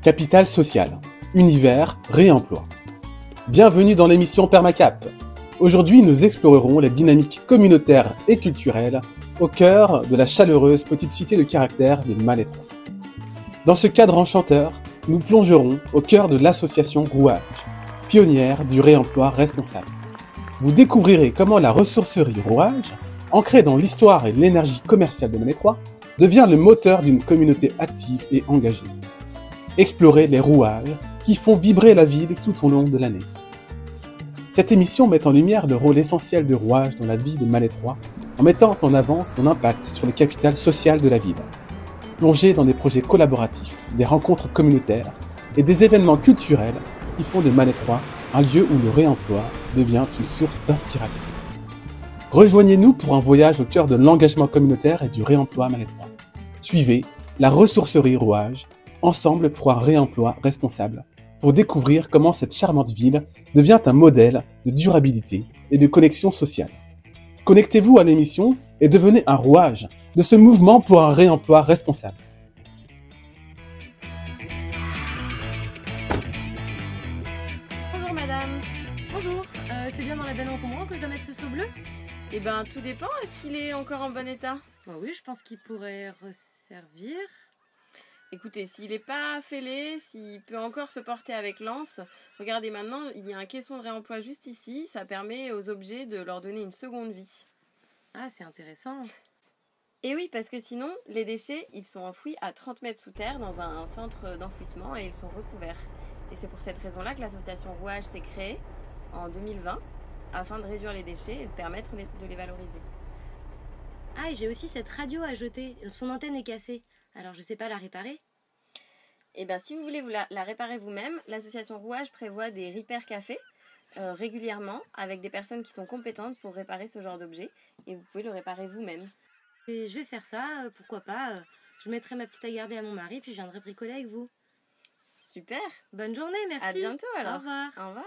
Capital social, univers, réemploi. Bienvenue dans l'émission Permacap. Aujourd'hui, nous explorerons les dynamiques communautaires et culturelles au cœur de la chaleureuse petite cité de caractère de Malétroit. Dans ce cadre enchanteur, nous plongerons au cœur de l'association Rouage, pionnière du réemploi responsable. Vous découvrirez comment la ressourcerie Rouage, ancrée dans l'histoire et l'énergie commerciale de Malétroit, devient le moteur d'une communauté active et engagée. Explorez les rouages qui font vibrer la ville tout au long de l'année. Cette émission met en lumière le rôle essentiel de Rouage dans la vie de Malétroit en mettant en avant son impact sur le capital social de la ville. Plongez dans des projets collaboratifs, des rencontres communautaires et des événements culturels qui font de Malétroit un lieu où le réemploi devient une source d'inspiration. Rejoignez-nous pour un voyage au cœur de l'engagement communautaire et du réemploi Malétroit. Suivez la ressourcerie Rouage, ensemble pour un réemploi responsable, pour découvrir comment cette charmante ville devient un modèle de durabilité et de connexion sociale. Connectez-vous à l'émission et devenez un rouage de ce mouvement pour un réemploi responsable. Bonjour madame. Bonjour, c'est bien dans la benne encombrant que je dois mettre ce seau bleu? Eh ben tout dépend, est-ce qu'il est encore en bon état? Bah oui, je pense qu'il pourrait resservir. Écoutez, s'il n'est pas fêlé, s'il peut encore se porter avec l'anse, regardez maintenant, il y a un caisson de réemploi juste ici, ça permet aux objets de leur donner une seconde vie. Ah, c'est intéressant. Et oui, parce que sinon, les déchets, ils sont enfouis à 30 mètres sous terre dans un centre d'enfouissement et ils sont recouverts. Et c'est pour cette raison-là que l'association Rouage s'est créée en 2020 afin de réduire les déchets et de permettre de les valoriser. Ah, et j'ai aussi cette radio à jeter, son antenne est cassée. Alors je sais pas la réparer? Eh bien, si vous voulez la réparer vous-même, l'association Rouage prévoit des repair cafés régulièrement avec des personnes qui sont compétentes pour réparer ce genre d'objet et vous pouvez le réparer vous-même. Et je vais faire ça, pourquoi pas. Je mettrai ma petite à garder à mon mari puis je viendrai bricoler avec vous. Super. Bonne journée, merci. À bientôt alors. Au revoir. Au revoir.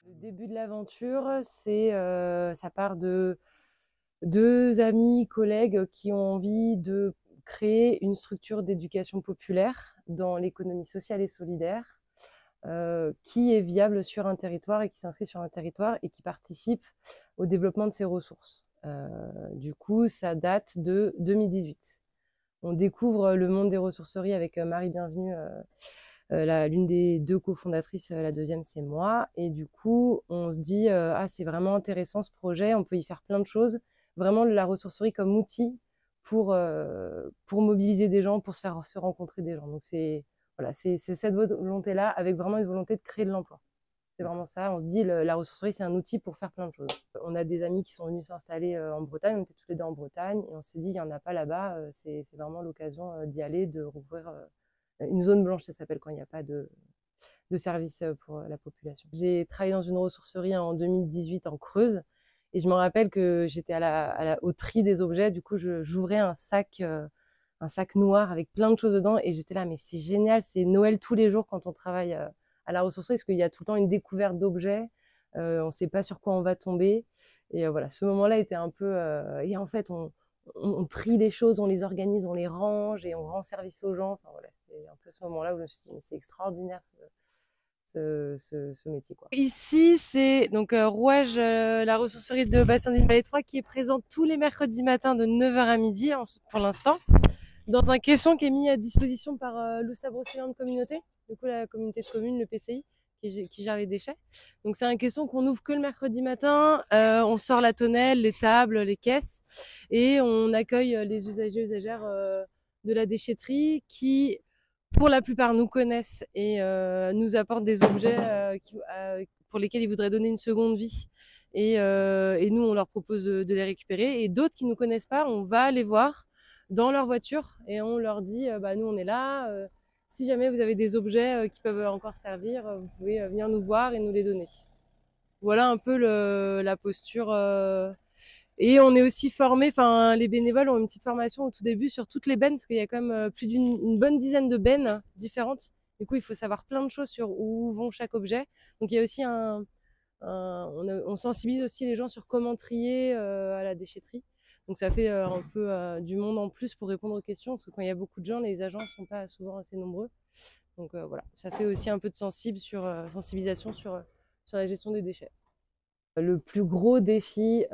Le début de l'aventure, ça part de deux amis, collègues qui ont envie de créer une structure d'éducation populaire dans l'économie sociale et solidaire qui est viable sur un territoire et qui s'inscrit sur un territoire et qui participe au développement de ses ressources. Du coup, ça date de 2018. On découvre le monde des ressourceries avec Marie Bienvenue, l'une des deux cofondatrices, la deuxième c'est moi, et du coup on se dit c'est vraiment intéressant ce projet, on peut y faire plein de choses, vraiment la ressourcerie comme outil pour mobiliser des gens, pour se rencontrer des gens. Donc c'est cette volonté-là, avec vraiment une volonté de créer de l'emploi. C'est vraiment ça, on se dit la ressourcerie c'est un outil pour faire plein de choses. On a des amis qui sont venus s'installer en Bretagne, on était tous les deux en Bretagne, et on s'est dit il n'y en a pas là-bas, c'est vraiment l'occasion d'y aller, de rouvrir une zone blanche, ça s'appelle, quand il n'y a pas de service pour la population. J'ai travaillé dans une ressourcerie en 2018 en Creuse, et je me rappelle que j'étais au tri des objets, du coup j'ouvrais un sac noir avec plein de choses dedans, et j'étais là, mais c'est génial, c'est Noël tous les jours quand on travaille à la ressourcerie, parce qu'il y a tout le temps une découverte d'objets, on ne sait pas sur quoi on va tomber, et voilà, ce moment-là était un peu... et en fait, on trie les choses, on les organise, on les range et on rend service aux gens. Enfin, voilà, c'était un peu ce moment-là où je me suis dit, mais c'est extraordinaire ce métier, quoi. Ici, c'est donc Rouage, la ressourcerie de Bassin du Malétroit, qui est présente tous les mercredis matins de 9h à midi pour l'instant, dans un caisson qui est mis à disposition par l'Oustabrousséland Communauté, du coup la communauté de communes, le PCI, qui gère les déchets. Donc c'est un caisson qu'on ouvre que le mercredi matin, on sort la tonnelle, les tables, les caisses, et on accueille les usagers et usagères de la déchetterie qui, pour la plupart, nous connaissent et nous apportent des objets pour lesquels ils voudraient donner une seconde vie. Et nous, on leur propose de les récupérer. Et d'autres qui ne nous connaissent pas, on va les voir dans leur voiture et on leur dit nous, on est là. Si jamais vous avez des objets qui peuvent encore servir, vous pouvez venir nous voir et nous les donner. Voilà un peu la posture. Et on est aussi formés, enfin les bénévoles ont une petite formation au tout début sur toutes les bennes, parce qu'il y a quand même plus d'une bonne dizaine de bennes différentes. Du coup, il faut savoir plein de choses sur où vont chaque objet. Donc il y a aussi on sensibilise aussi les gens sur comment trier à la déchetterie. Donc ça fait un peu du monde en plus pour répondre aux questions, parce que quand il y a beaucoup de gens, les agents ne sont pas souvent assez nombreux. Donc voilà, ça fait aussi un peu de sensibilisation sur la gestion des déchets. Le plus gros défi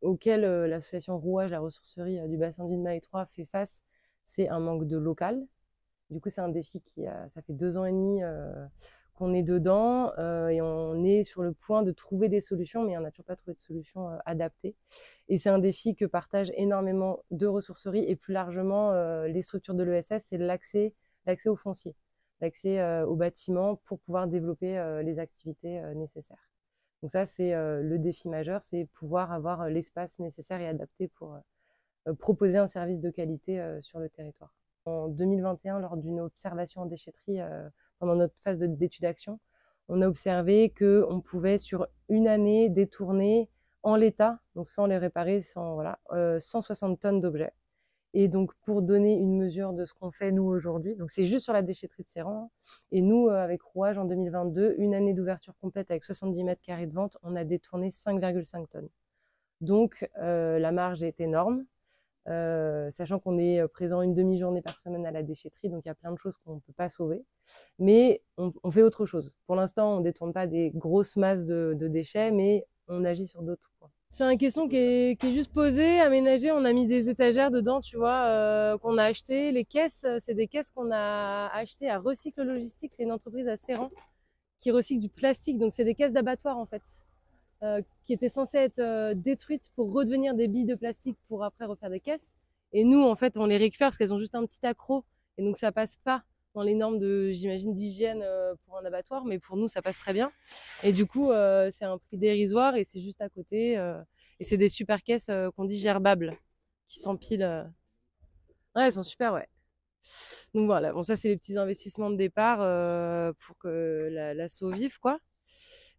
auquel l'association Rouage, la ressourcerie du bassin de vie de Malétroit fait face, c'est un manque de local. Du coup, c'est un défi ça fait 2 ans et demi qu'on est dedans et on est sur le point de trouver des solutions, mais on n'a toujours pas trouvé de solution adaptée. Et c'est un défi que partagent énormément de ressourceries et plus largement les structures de l'ESS, c'est l'accès au foncier, l'accès aux bâtiments pour pouvoir développer les activités nécessaires. Donc ça, c'est le défi majeur, c'est pouvoir avoir l'espace nécessaire et adapté pour proposer un service de qualité sur le territoire. En 2021, lors d'une observation en déchetterie, pendant notre phase d'étude d'action, on a observé qu'on pouvait, sur une année, détourner en l'état, donc sans les réparer, 160 tonnes d'objets. Et donc, pour donner une mesure de ce qu'on fait, nous, aujourd'hui, donc c'est juste sur la déchetterie de Séran, et nous, avec Rouage, en 2022, une année d'ouverture complète avec 70 mètres carrés de vente, on a détourné 5,5 tonnes. Donc, la marge est énorme. Sachant qu'on est présent une demi-journée par semaine à la déchetterie, donc il y a plein de choses qu'on ne peut pas sauver. Mais on fait autre chose. Pour l'instant, on ne détourne pas des grosses masses de déchets, mais on agit sur d'autres points. C'est une question qui est juste posée, aménagée. On a mis des étagères dedans, tu vois, qu'on a acheté. Les caisses, c'est des caisses qu'on a achetées à Recycle Logistique. C'est une entreprise à Séran qui recycle du plastique. Donc, c'est des caisses d'abattoir, en fait. Qui étaient censées être détruites pour redevenir des billes de plastique pour après refaire des caisses. Et nous, en fait, on les récupère parce qu'elles ont juste un petit accroc. Et donc, ça passe pas dans les normes j'imagine, d'hygiène pour un abattoir. Mais pour nous, ça passe très bien. Et du coup, c'est un prix dérisoire et c'est juste à côté. Et c'est des super caisses qu'on dit gerbables, qui s'empilent. Ouais, elles sont super, ouais. Donc voilà, bon, ça, c'est les petits investissements de départ pour que l'asso vive, quoi.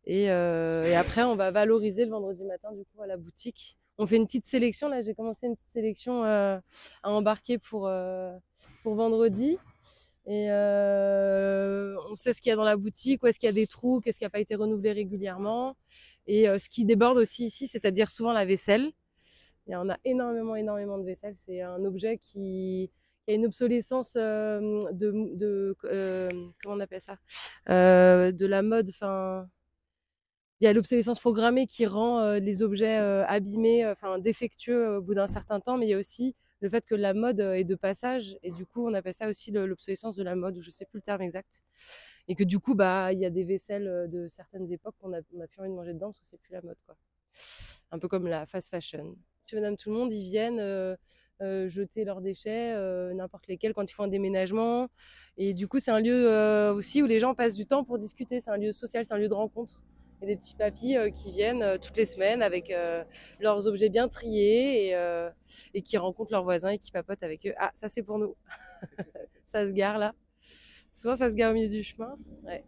Et après, on va valoriser le vendredi matin, du coup, à la boutique. On fait une petite sélection. Là, j'ai commencé une petite sélection à embarquer pour vendredi. Et on sait ce qu'il y a dans la boutique, où est-ce qu'il y a des trous, qu'est-ce qui n'a pas été renouvelé régulièrement. Et ce qui déborde aussi ici, c'est-à-dire souvent la vaisselle. Et on a énormément de vaisselle. C'est un objet qui a une obsolescence comment on appelle ça, de la mode, enfin... Il y a l'obsolescence programmée qui rend les objets abîmés, défectueux au bout d'un certain temps, mais il y a aussi le fait que la mode est de passage, et du coup on appelle ça aussi l'obsolescence de la mode, ou je sais plus le terme exact, et que du coup il y a des vaisselles de certaines époques qu'on a plus envie de manger dedans parce que c'est plus la mode, quoi. Un peu comme la fast fashion. Monsieur, madame, tout le monde, ils viennent jeter leurs déchets, n'importe lesquels, quand ils font un déménagement, et du coup c'est un lieu aussi où les gens passent du temps pour discuter, c'est un lieu social, c'est un lieu de rencontre. Il y a des petits papis qui viennent toutes les semaines avec leurs objets bien triés et qui rencontrent leurs voisins et qui papotent avec eux. Ah, ça c'est pour nous. Ça se gare là. Souvent ça se gare au milieu du chemin. Ouais.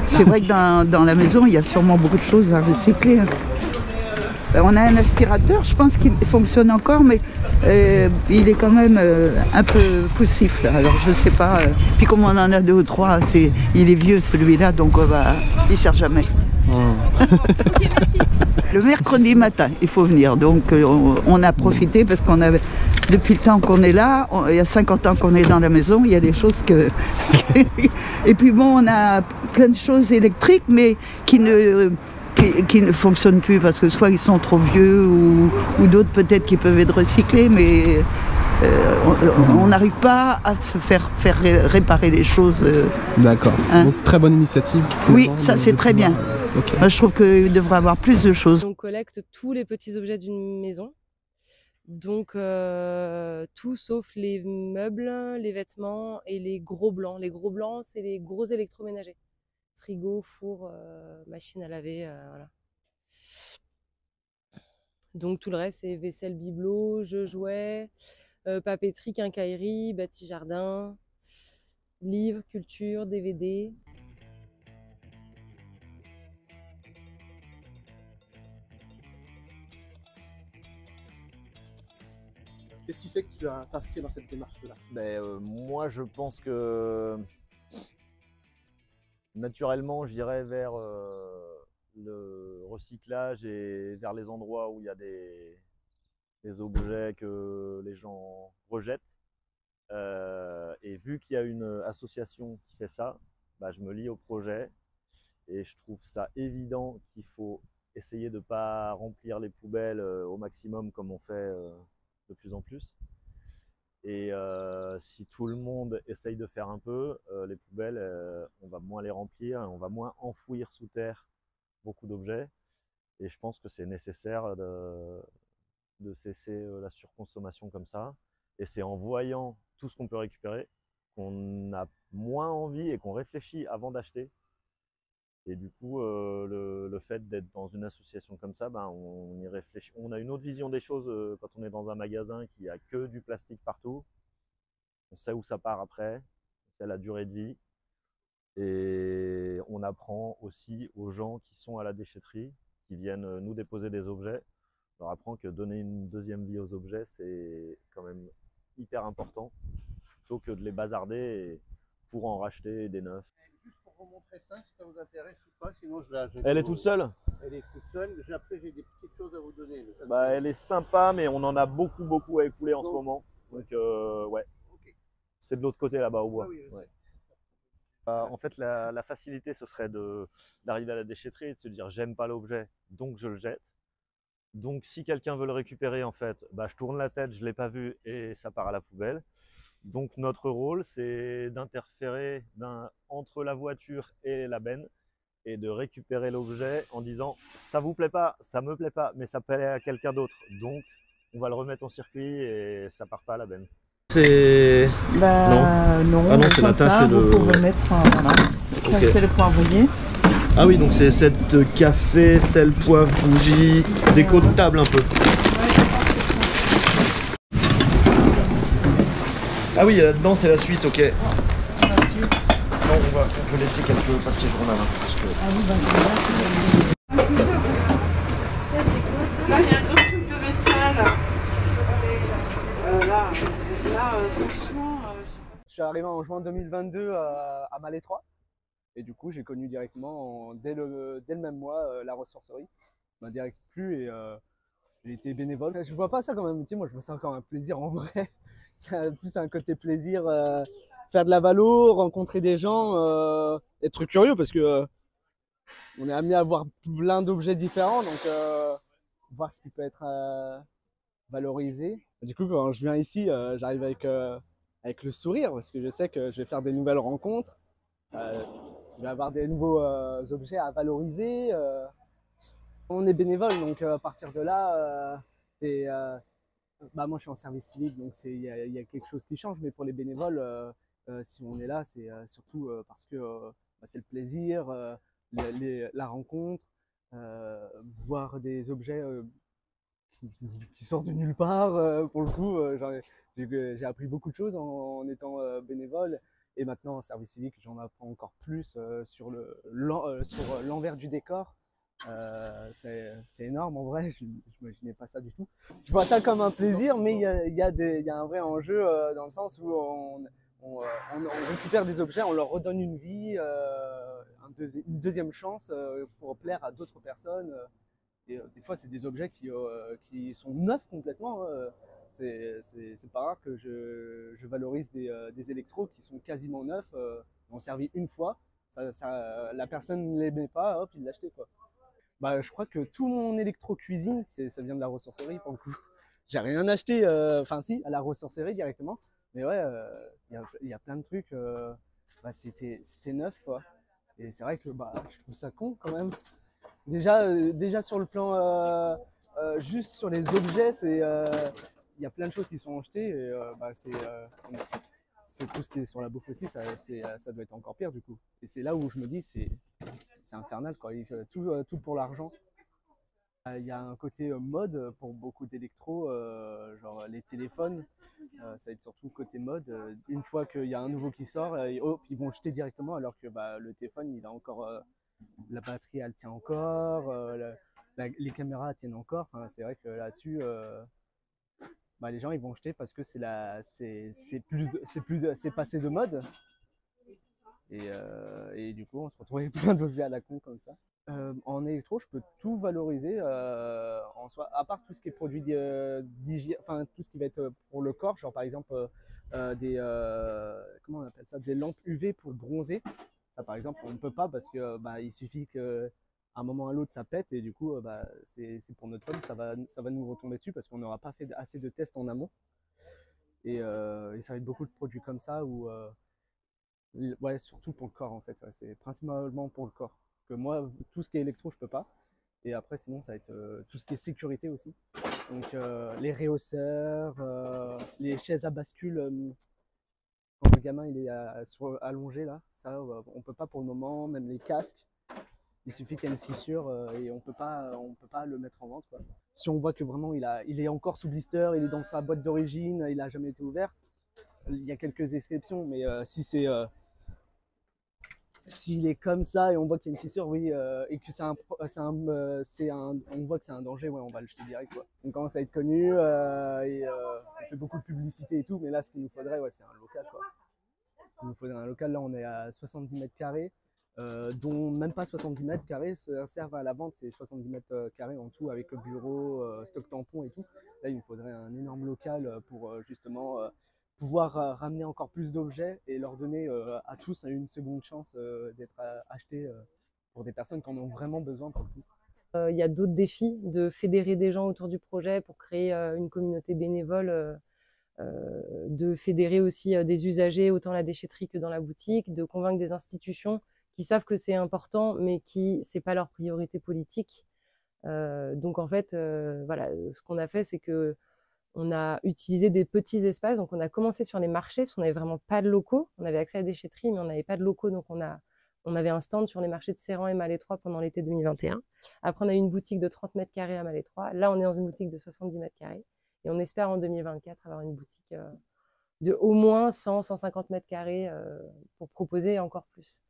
C'est vrai que dans la maison, il y a sûrement beaucoup de choses à recycler. On a un aspirateur, je pense qu'il fonctionne encore, mais il est quand même un peu poussif. Là. Alors je sais pas. Puis comme on en a 2 ou 3, il est vieux celui-là, donc il sert jamais. Okay, merci. Le mercredi matin, il faut venir. Donc on a profité parce qu'on avait, depuis le temps qu'on est là, il y a 50 ans qu'on est dans la maison, il y a des choses que... Et puis bon, on a plein de choses électriques, mais qui ne fonctionnent plus parce que soit ils sont trop vieux ou d'autres peut-être qui peuvent être recyclés, mais on n'arrive pas à se faire réparer les choses. D'accord. Hein. Donc très bonne initiative. Oui, ça c'est très bien. Okay. Moi, je trouve qu'il devrait y avoir plus de choses. On collecte tous les petits objets d'une maison. Donc tout sauf les meubles, les vêtements et les gros blancs. Les gros blancs, c'est les gros électroménagers. Frigo, four, machine à laver, voilà. Donc tout le reste, c'est vaisselle, bibelot, jeux, jouets, papeterie, quincaillerie, bâti jardin, livres, culture, DVD. Qu'est-ce qui fait que tu as t'inscrit dans cette démarche-là? Moi, je pense que naturellement, j'irais vers le recyclage et vers les endroits où il y a des objets que les gens rejettent. Et vu qu'il y a une association qui fait ça, bah, je me lie au projet et je trouve ça évident qu'il faut essayer de ne pas remplir les poubelles au maximum comme on fait de plus en plus. Et si tout le monde essaye de faire un peu, les poubelles, on va moins les remplir, on va moins enfouir sous terre beaucoup d'objets. Et je pense que c'est nécessaire de cesser la surconsommation comme ça. Et c'est en voyant tout ce qu'on peut récupérer qu'on a moins envie et qu'on réfléchit avant d'acheter. Et du coup, le fait d'être dans une association comme ça, ben, on y réfléchit. On a une autre vision des choses quand on est dans un magasin qui a que du plastique partout. On sait où ça part après, on sait la durée de vie. Et on apprend aussi aux gens qui sont à la déchetterie, qui viennent nous déposer des objets, on leur apprend que donner une deuxième vie aux objets, c'est quand même hyper important, plutôt que de les bazarder pour en racheter des neufs. Juste pour vous montrer ça, si ça vous intéresse ou pas, sinon je la jette. Elle est toute seule? Elle est toute seule. Après, j'ai des petites choses à vous donner. Bah, elle est sympa, mais on en a beaucoup à écouler en ce moment. Donc, ouais. Okay. C'est de l'autre côté là-bas au bois. Ah oui, ouais. En fait, la facilité, ce serait d'arriver à la déchetterie et de se dire j'aime pas l'objet, donc je le jette. Donc, si quelqu'un veut le récupérer, en fait, bah, je tourne la tête, je l'ai pas vu et ça part à la poubelle. Donc, notre rôle, c'est d'interférer entre la voiture et la benne et de récupérer l'objet en disant ça vous plaît pas, ça me plaît pas, mais ça plaît à quelqu'un d'autre. Donc, on va le remettre en circuit et ça part pas à la benne. C'est... Bah non, ah non, c'est la tasse, c'est le... Vous pouvez mettre, voilà. Okay. Ça, c'est le poivrier. Ah oui, donc c'est cette café, sel, poivre, bougie, déco de table un peu. Ah oui, là-dedans c'est la suite, ok. La suite. Non, on peut laisser quelques papiers journal. Hein, parce que... Ah oui, bah là, il y a d'autres trucs de vaisselle. Franchement... Je suis arrivé en juin 2022 à Malétroit. Et du coup, j'ai connu directement, dès le même mois, la ressourcerie. Ça m'a direct plu et j'ai été bénévole. Je vois pas ça comme un métier, moi je vois ça comme un plaisir en vrai. Plus un côté plaisir, faire de la valo, rencontrer des gens, être curieux parce que on est amené à voir plein d'objets différents, donc voir ce qui peut être valorisé. Du coup, quand je viens ici, j'arrive avec le sourire parce que je sais que je vais faire des nouvelles rencontres. Je vais avoir des nouveaux objets à valoriser. On est bénévole, donc à partir de là, bah moi je suis en service civique, donc il y a quelque chose qui change. Mais pour les bénévoles, si on est là, c'est surtout parce que bah, c'est le plaisir, la rencontre, voir des objets qui sortent de nulle part. Pour le coup, j'ai appris beaucoup de choses en étant bénévole. Et maintenant, en service civique, j'en apprends encore plus sur l'envers du décor. C'est énorme en vrai, je n'imaginais pas ça du tout. Je vois ça comme un plaisir, mais il y a un vrai enjeu dans le sens où on récupère des objets, on leur redonne une vie, une deuxième chance pour plaire à d'autres personnes. Et des fois, c'est des objets qui sont neufs complètement. C'est pas rare que je valorise des électros qui sont quasiment neufs, ont servi une fois. La personne ne l'aimait pas, hop, il l'a acheté quoi. Bah, je crois que tout mon électro-cuisine, ça vient de la ressourcerie pour le coup. J'ai rien acheté, enfin si, à la ressourcerie directement. Mais ouais, il y a plein de trucs, bah, c'était neuf quoi. Et c'est vrai que bah, je trouve ça con quand même. Déjà sur le plan, juste sur les objets, il y a plein de choses qui sont achetées. Et bah, c'est tout ce qui est sur la bouffe aussi, ça doit être encore pire du coup. Et c'est là où je me dis, c'est infernal quoi, tout pour l'argent. Il y a un côté mode pour beaucoup d'électro, genre les téléphones, ça va être surtout côté mode. Une fois qu'il y a un nouveau qui sort, ils vont jeter directement alors que bah, le téléphone, il a encore, la batterie elle tient encore, les caméras tiennent encore. Enfin, c'est vrai que là-dessus, bah, les gens ils vont jeter parce que c'est passé de mode. Et du coup, on se retrouvait avec plein d'objets à la con comme ça. En électro, je peux tout valoriser en soi, à part tout ce qui est produit d'hygiène, enfin tout ce qui va être pour le corps, genre par exemple comment on appelle ça, des lampes UV pour bronzer. Ça par exemple, on ne peut pas parce que il suffit que à un moment à l'autre ça pète et du coup c'est pour notre pomme, ça va nous retomber dessus parce qu'on n'aura pas fait assez de tests en amont. Et ça va être beaucoup de produits comme ça où ouais, surtout pour le corps en fait, ouais, c'est principalement pour le corps. Que moi, tout ce qui est électro, je peux pas. Et après, sinon, ça va être tout ce qui est sécurité aussi. Donc, les réhausseurs, les chaises à bascule, quand le gamin il est allongé là, ça, on peut pas pour le moment, même les casques. Il suffit qu'il y ait une fissure et on peut pas le mettre en vente, quoi. Si on voit que vraiment il est encore sous blister, il est dans sa boîte d'origine, il a jamais été ouvert, il y a quelques exceptions, mais si c'est s'il est comme ça et on voit qu'il y a une fissure, oui, et que on voit que c'est un danger, ouais, on va le jeter direct, quoi. On commence à être connu on fait beaucoup de publicité et tout, mais là, ce qu'il nous faudrait, ouais, c'est un local, quoi. Il nous faudrait un local. Là, on est à 70 mètres carrés, dont même pas 70 mètres carrés servent à la vente, c'est 70 mètres carrés en tout avec le bureau, stock tampon et tout. Là, il nous faudrait un énorme local pour justement pouvoir ramener encore plus d'objets et leur donner à tous une seconde chance d'être achetés pour des personnes qui en ont vraiment besoin pour le coup. Il y a d'autres défis de fédérer des gens autour du projet pour créer une communauté bénévole, de fédérer aussi des usagers autant à la déchetterie que dans la boutique, de convaincre des institutions qui savent que c'est important mais qui c'est pas leur priorité politique. Donc en fait, voilà, ce qu'on a fait, c'est que on a utilisé des petits espaces. Donc on a commencé sur les marchés parce qu'on n'avait vraiment pas de locaux. On avait accès à la déchetterie, mais on n'avait pas de locaux. Donc on avait un stand sur les marchés de Séran et Malétroit pendant l'été 2021. Après, on a eu une boutique de 30 mètres carrés à Malétroit. Là, on est dans une boutique de 70 mètres carrés. Et on espère en 2024 avoir une boutique de au moins 100, 150 mètres carrés pour proposer encore plus.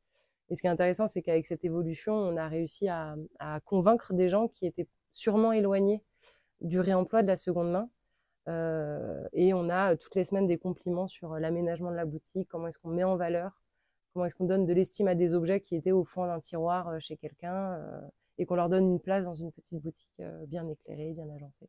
Et ce qui est intéressant, c'est qu'avec cette évolution, on a réussi à convaincre des gens qui étaient sûrement éloignés du réemploi de la seconde main. Et on a toutes les semaines des compliments sur l'aménagement de la boutique, comment est-ce qu'on met en valeur, comment est-ce qu'on donne de l'estime à des objets qui étaient au fond d'un tiroir chez quelqu'un et qu'on leur donne une place dans une petite boutique bien éclairée, bien agencée.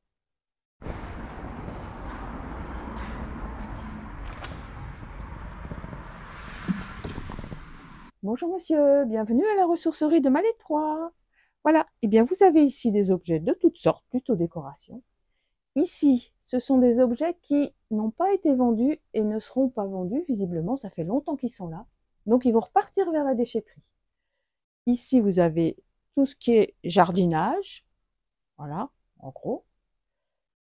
Bonjour monsieur, bienvenue à la ressourcerie de Malétroit. Voilà, et bien vous avez ici des objets de toutes sortes, plutôt décoration. Ici, ce sont des objets qui n'ont pas été vendus et ne seront pas vendus, visiblement, ça fait longtemps qu'ils sont là. Donc ils vont repartir vers la déchetterie. Ici, vous avez tout ce qui est jardinage, voilà, en gros.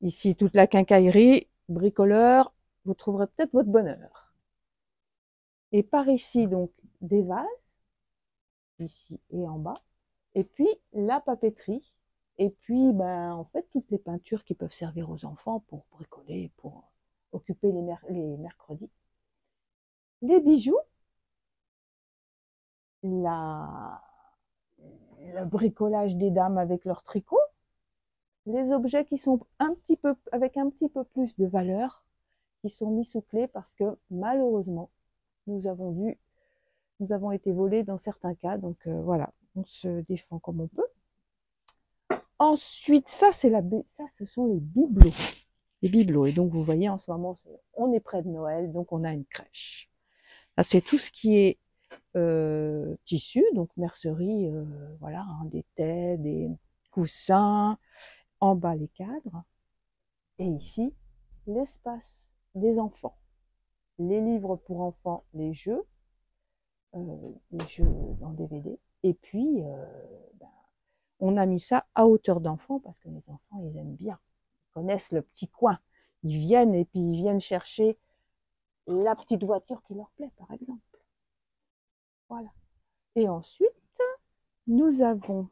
Ici, toute la quincaillerie, bricoleur, vous trouverez peut-être votre bonheur. Et par ici, donc, des vases, ici et en bas. Et puis, la papeterie. Et puis, en fait, toutes les peintures qui peuvent servir aux enfants pour bricoler, pour occuper les mercredis. Les bijoux. Le bricolage des dames avec leurs tricots. Les objets qui sont avec un petit peu plus de valeur, qui sont mis sous clé parce que, malheureusement, nous avons été volés dans certains cas. Donc, voilà, on se défend comme on peut. Ensuite, ce sont les bibelots. Les bibelots. Et donc, vous voyez, en ce moment, on est près de Noël, donc on a une crèche. Là, c'est tout ce qui est tissu, donc mercerie, voilà, hein, des têtes, des coussins, en bas les cadres. Et ici, l'espace des enfants. Les livres pour enfants, les jeux en DVD. Et puis, on a mis ça à hauteur d'enfant parce que les enfants, ils aiment bien. Ils connaissent le petit coin. Ils viennent et puis ils viennent chercher la petite voiture qui leur plaît, par exemple. Voilà. Et ensuite, nous avons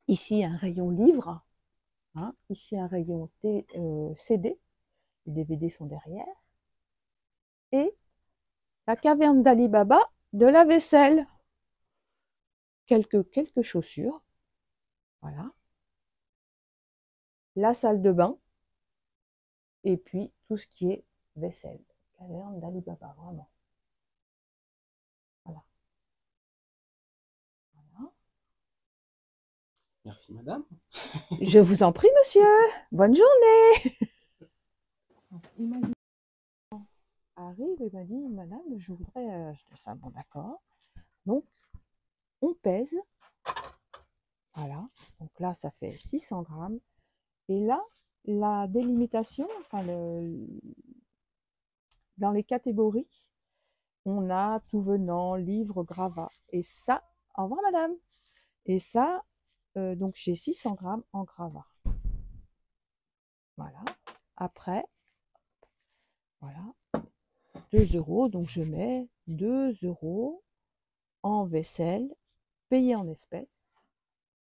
ici un rayon livre, hein, ici un rayon CD. Les DVD sont derrière. Et la caverne d'Ali Baba de la vaisselle. Quelques chaussures, voilà, la salle de bain, et puis tout ce qui est vaisselle. Caverne d'Ali Baba, vraiment. Merci, madame. Je vous en prie, monsieur. Bonne journée. Il m'a dit, arrive et m'a dit, madame, je voudrais acheter ça. Bon, d'accord. Donc, on pèse. Voilà. Donc là, ça fait 600 grammes. Et là, la délimitation, enfin, dans les catégories, on a tout venant, livre, gravat. Et ça, au revoir, madame. Et ça, donc j'ai 600 grammes en gravat. Voilà. Après, voilà, 2 €. Donc je mets 2 € en vaisselle, payé en espèces.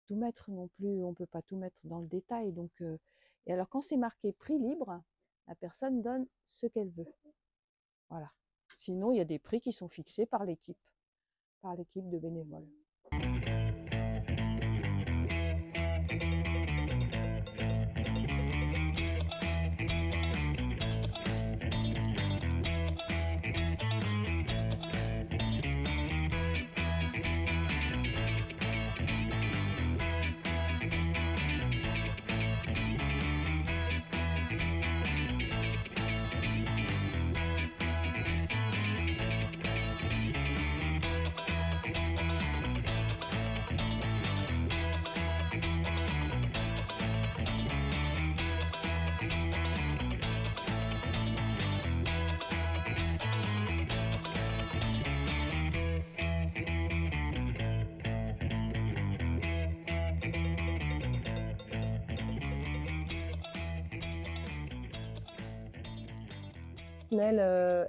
Tout mettre non plus, on ne peut pas tout mettre dans le détail. Donc, et alors quand c'est marqué prix libre, la personne donne ce qu'elle veut. Voilà. Sinon, il y a des prix qui sont fixés par l'équipe de bénévoles.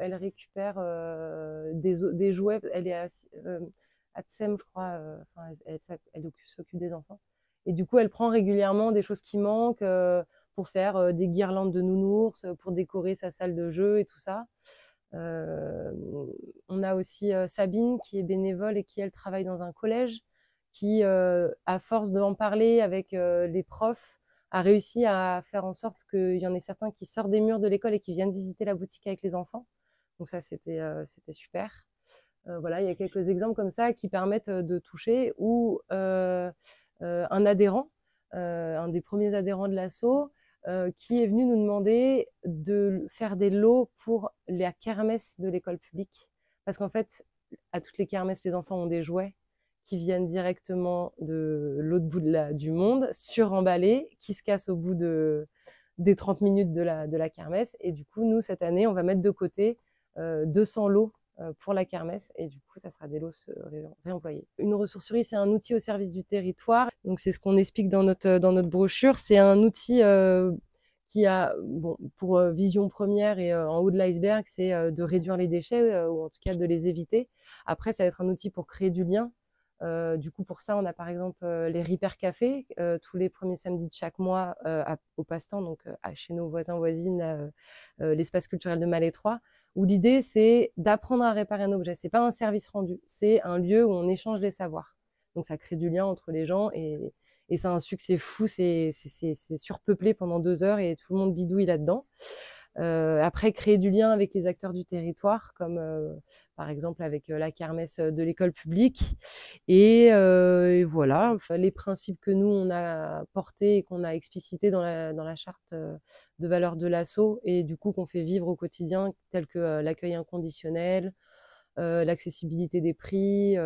Elle récupère des jouets. Elle est à Tsem, je crois. Elle s'occupe des enfants. Et du coup, elle prend régulièrement des choses qui manquent pour faire des guirlandes de nounours, pour décorer sa salle de jeu et tout ça. On a aussi Sabine qui est bénévole et qui, elle, travaille dans un collège qui, à force d'en parler avec les profs, a réussi à faire en sorte qu'il y en ait certains qui sortent des murs de l'école et qui viennent visiter la boutique avec les enfants. Donc ça, c'était super. Voilà, il y a quelques exemples comme ça qui permettent de toucher, ou un adhérent, un des premiers adhérents de l'asso, qui est venu nous demander de faire des lots pour la kermesse de l'école publique. Parce qu'en fait, à toutes les kermesses, les enfants ont des jouets qui viennent directement de l'autre bout du monde, suremballés, qui se cassent au bout des 30 minutes de la kermesse. Et du coup, nous, cette année, on va mettre de côté 200 lots pour la kermesse, et du coup, ça sera des lots réemployés. Une ressourcerie, c'est un outil au service du territoire. Donc, c'est ce qu'on explique dans notre brochure. C'est un outil qui a, bon, pour vision première et en haut de l'iceberg, c'est de réduire les déchets, ou en tout cas de les éviter. Après, ça va être un outil pour créer du lien. Du coup, pour ça, on a par exemple les Ripper Café, tous les premiers samedis de chaque mois au Passe-Temps, donc chez nos voisins voisines, l'espace culturel de Malétroit, où l'idée c'est d'apprendre à réparer un objet. C'est pas un service rendu, c'est un lieu où on échange les savoirs. Donc ça crée du lien entre les gens, et c'est un succès fou. C'est surpeuplé pendant 2 heures et tout le monde bidouille là-dedans. Après, créer du lien avec les acteurs du territoire, comme par exemple avec la kermesse de l'école publique. Et voilà, enfin, les principes que nous, on a portés et qu'on a explicités dans la charte de valeurs de l'asso, et du coup qu'on fait vivre au quotidien, tels que l'accueil inconditionnel, l'accessibilité des prix,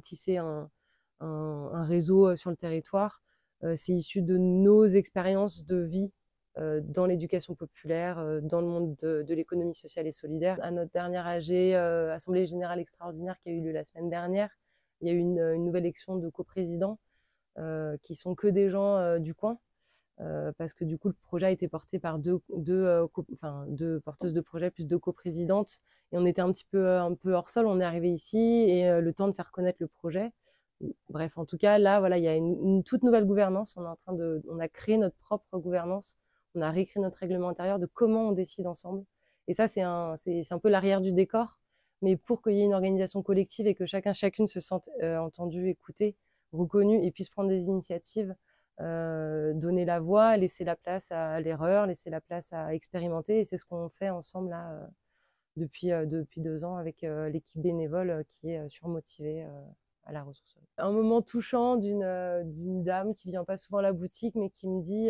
tisser un réseau sur le territoire. C'est issu de nos expériences de vie dans l'éducation populaire, dans le monde de l'économie sociale et solidaire. À notre dernière AG, Assemblée Générale Extraordinaire, qui a eu lieu la semaine dernière, il y a eu une nouvelle élection de coprésidents qui sont que des gens du coin, parce que du coup, le projet a été porté par deux porteuses de projet plus 2 coprésidentes, et on était un peu hors sol. On est arrivé ici, et le temps de faire connaître le projet. Bref, en tout cas, là, voilà, il y a une toute nouvelle gouvernance. On a créé notre propre gouvernance. On a réécrit notre règlement intérieur de comment on décide ensemble. Et ça, c'est un peu l'arrière du décor. Mais pour qu'il y ait une organisation collective et que chacune se sente entendu, écouté, reconnu, et puisse prendre des initiatives, donner la voix, laisser la place à l'erreur, laisser la place à expérimenter. Et c'est ce qu'on fait ensemble là depuis 2 ans avec l'équipe bénévole qui est surmotivée à la ressourcerie. Un moment touchant d'une dame qui vient pas souvent à la boutique, mais qui me dit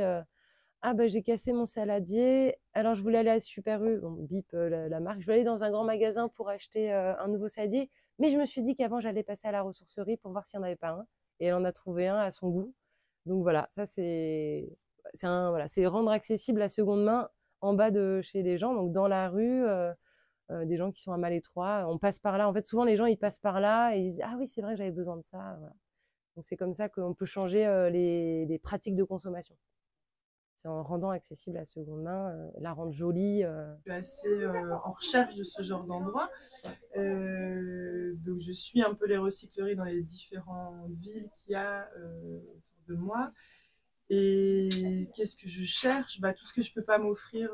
ah bah j'ai cassé mon saladier, alors je voulais aller à Super U, bon, bip la marque, je voulais aller dans un grand magasin pour acheter un nouveau saladier, mais je me suis dit qu'avant j'allais passer à la ressourcerie pour voir s'il n'y en avait pas un, et elle en a trouvé un à son goût. Donc voilà, ça c'est rendre accessible la seconde main en bas de chez les gens, donc dans la rue, des gens qui sont à Malétroit, on passe par là. En fait, souvent les gens ils passent par là et ils disent ah oui c'est vrai que j'avais besoin de ça. Voilà. Donc c'est comme ça qu'on peut changer les pratiques de consommation. C'est en rendant accessible la seconde main, la rendre jolie. Je suis assez en recherche de ce genre d'endroit. Donc je suis un peu les recycleries dans les différentes villes qu'il y a autour de moi. Et qu'est-ce que je cherche? Tout ce que je peux pas m'offrir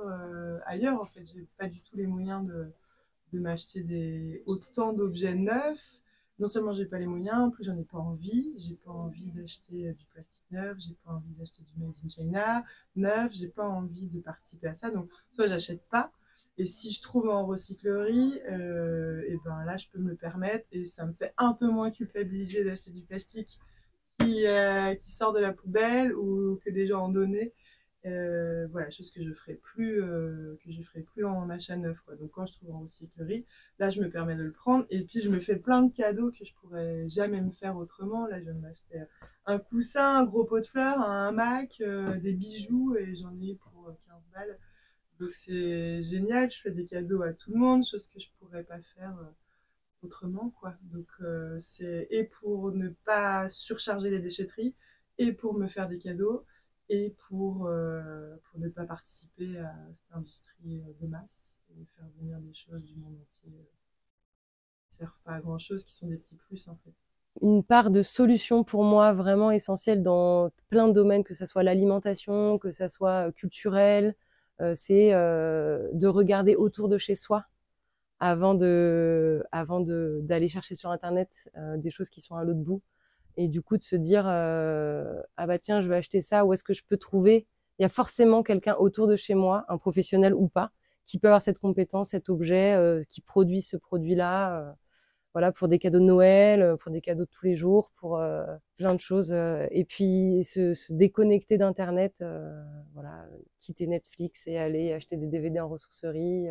ailleurs. En fait, j'ai pas du tout les moyens de m'acheter autant d'objets neufs. Non seulement j'ai pas les moyens, en plus j'en ai pas envie. J'ai pas envie d'acheter du plastique neuf, j'ai pas envie d'acheter du Made in China neuf, j'ai pas envie de participer à ça. Donc soit j'achète pas, et si je trouve en recyclerie, et ben là je peux me le permettre, et ça me fait un peu moins culpabiliser d'acheter du plastique qui sort de la poubelle ou que des gens ont donné. Voilà, chose que je ferai plus en achat neuf, quoi. Donc quand je trouve en recyclerie, là je me permets de le prendre, et puis je me fais plein de cadeaux que je pourrais jamais me faire autrement. Là je viens de m'acheter un coussin, un gros pot de fleurs, un hamac, des bijoux, et j'en ai pour 15 balles. Donc c'est génial, je fais des cadeaux à tout le monde, chose que je pourrais pas faire autrement, quoi. Donc c'est et pour ne pas surcharger les déchetteries, et pour me faire des cadeaux, et pour ne pas participer à cette industrie de masse et faire venir des choses du monde entier qui ne servent pas à grand chose, qui sont des petits plus en fait. Une part de solution pour moi vraiment essentielle dans plein de domaines, que ce soit l'alimentation, que ce soit culturel, c'est de regarder autour de chez soi avant d'aller chercher sur internet des choses qui sont à l'autre bout. Et du coup de se dire ah bah tiens je vais acheter ça, où est-ce que je peux trouver? Il y a forcément quelqu'un autour de chez moi, un professionnel ou pas, qui peut avoir cette compétence, cet objet, qui produit ce produit-là, voilà, pour des cadeaux de Noël, pour des cadeaux de tous les jours, pour plein de choses. Et puis se déconnecter d'internet, voilà, quitter Netflix et aller acheter des DVD en ressourcerie.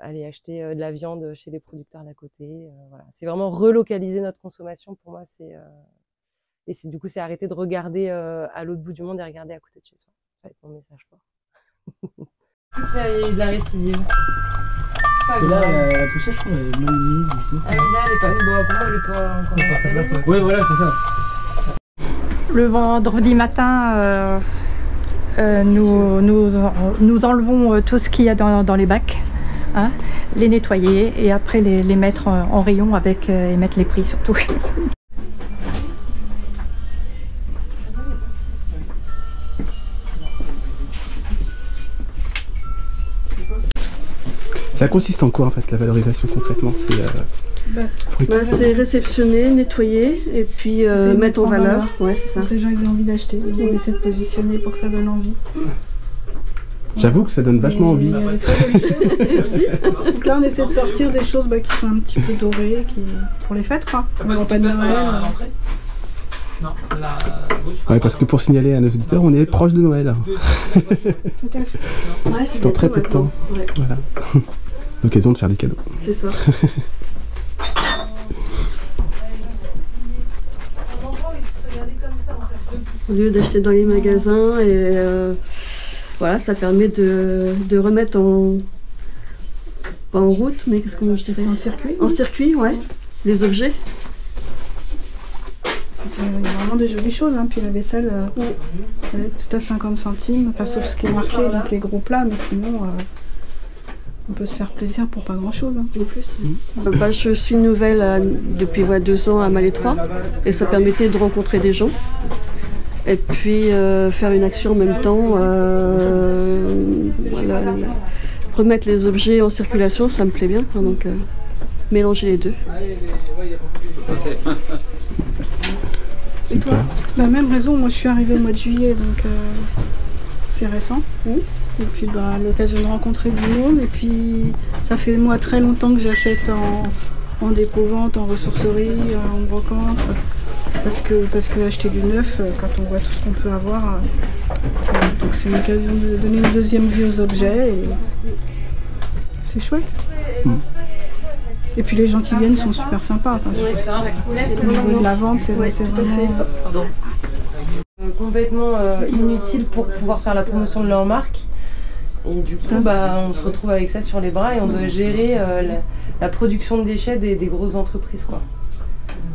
Aller acheter de la viande chez les producteurs d'à côté. Voilà. C'est vraiment relocaliser notre consommation. Pour moi, du coup, c'est arrêter de regarder à l'autre bout du monde et regarder à côté de chez soi. Ça va être mon message fort. Écoute, il y a eu de la récidive. Parce que là, la poussette, je trouve, elle est moins mise ici. Ah oui, là, elle est pas... Bon, pour moi, elle est pas encore... Oui, voilà, c'est ça. Le vendredi matin... nous enlevons tout ce qu'il y a dans les bacs, hein, les nettoyer et après les mettre en rayon et mettre les prix surtout. Ça consiste en quoi en fait la valorisation concrètement? C'est réceptionner, nettoyer et puis mettre en valeur. Ouais, c'est ça. Que les gens ils aient envie d'acheter. On essaie de positionner pour que ça donne envie. J'avoue que ça donne vachement envie. Merci. Donc là on essaie de sortir des choses qui sont un petit peu dorées, pour les fêtes quoi. On pas de Noël. Ouais, parce que pour signaler à nos auditeurs, on est proche de Noël. Tout à fait. Ouais, c'est dans très peu de temps. Ouais. Voilà. L'occasion de faire des cadeaux. C'est ça. Au lieu d'acheter dans les magasins, et voilà, ça permet de remettre pas en route, mais qu'est-ce que je dirais, en circuit. En circuit, ouais, les objets. Il y a vraiment des jolies choses, hein. Puis la vaisselle, tout à 50 centimes, enfin, sauf ce qui est marqué, donc les gros plats, mais sinon on peut se faire plaisir pour pas grand chose, hein. En plus. Je suis nouvelle depuis 2 ans à Malétroit, et ça permettait de rencontrer des gens. Et puis faire une action en même temps, voilà, remettre les objets en circulation, ça me plaît bien, hein, donc mélanger les deux. Et toi? Même raison, moi je suis arrivée au mois de juillet, donc c'est récent. Et puis l'occasion de rencontrer du monde, et puis ça fait moi très longtemps que j'achète en dépôt-vente, en ressourcerie, en brocante. Parce que acheter du neuf, quand on voit tout ce qu'on peut avoir, donc c'est une occasion de donner une deuxième vie aux objets. Et c'est chouette. Et puis les gens qui viennent sont super sympas. Enfin, au niveau de la vente, c'est vraiment... Complètement inutile pour pouvoir faire la promotion de leur marque. Et du coup, on se retrouve avec ça sur les bras et on doit gérer la production de déchets des grosses entreprises, quoi.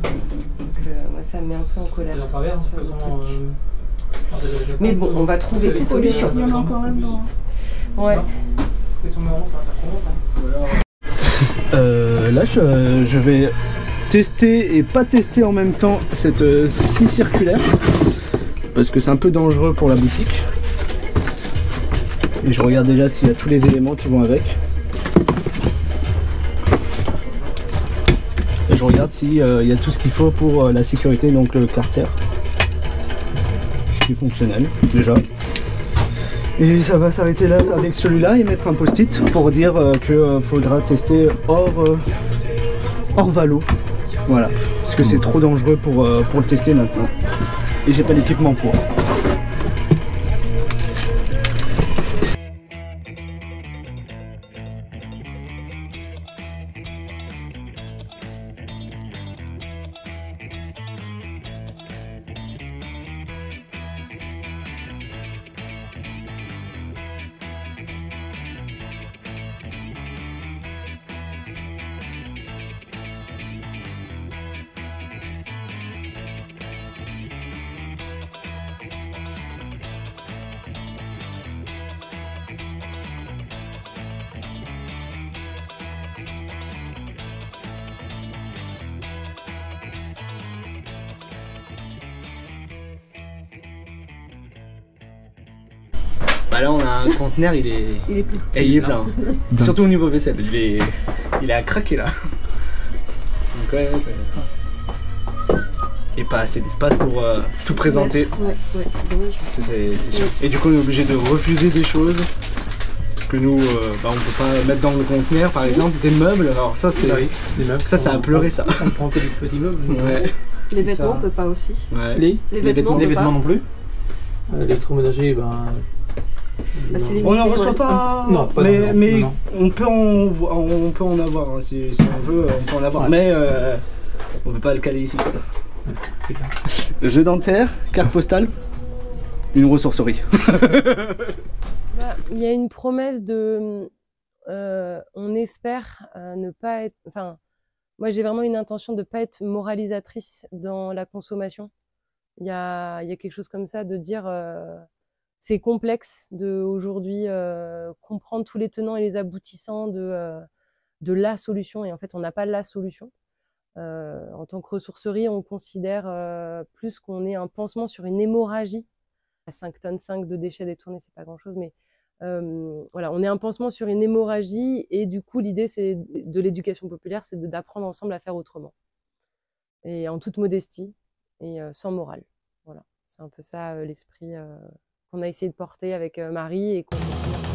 Donc moi, ça me met un peu en colère. Mais bon, on va trouver des solutions. Il y en a encore là-dedans. Ouais. Là, je vais tester et pas tester en même temps cette scie circulaire parce que c'est un peu dangereux pour la boutique. Et je regarde déjà s'il y a tous les éléments qui vont avec. Et je regarde s'il y a tout ce qu'il faut pour la sécurité, donc le carter qui est fonctionnel déjà. Et ça va s'arrêter là avec celui-là et mettre un post-it pour dire qu'il faudra tester hors valo. Voilà, parce que c'est trop dangereux pour le tester maintenant. Et j'ai pas l'équipement pour. Bah là on a un conteneur, il est plein. Et il est plein. Surtout au niveau vaisselle, il est à craquer là. Donc ouais, et pas assez d'espace pour tout présenter. Ouais, dommage. C'est chiant. Et du coup on est obligé de refuser des choses que nous, on peut pas mettre dans le conteneur, par exemple des meubles. Alors ça c'est, ça a pleuré ça. On prend que des petits meubles. Ouais. Les vêtements on peut pas aussi. Ouais. Les vêtements non plus. L'électroménager, on n'en reçoit pas, non, pas mais non. On peut en avoir hein, si on veut, on peut en avoir, mais on ne peut pas le caler ici. Le jeu dentaire, carte postale, une ressourcerie. Il y a une promesse de, on espère ne pas être, enfin, moi j'ai vraiment une intention de ne pas être moralisatrice dans la consommation. Il y a quelque chose comme ça de dire c'est complexe de aujourd'hui comprendre tous les tenants et les aboutissants de la solution, et en fait on n'a pas la solution. En tant que ressourcerie, on considère plus qu'on est un pansement sur une hémorragie. À 5,5 tonnes de déchets détournés, c'est pas grand chose, mais voilà, on est un pansement sur une hémorragie, et du coup l'idée c'est de l'éducation populaire, c'est d'apprendre ensemble à faire autrement, et en toute modestie et sans morale. Voilà, c'est un peu ça l'esprit qu'on a essayé de porter avec Marie et qu'on continue.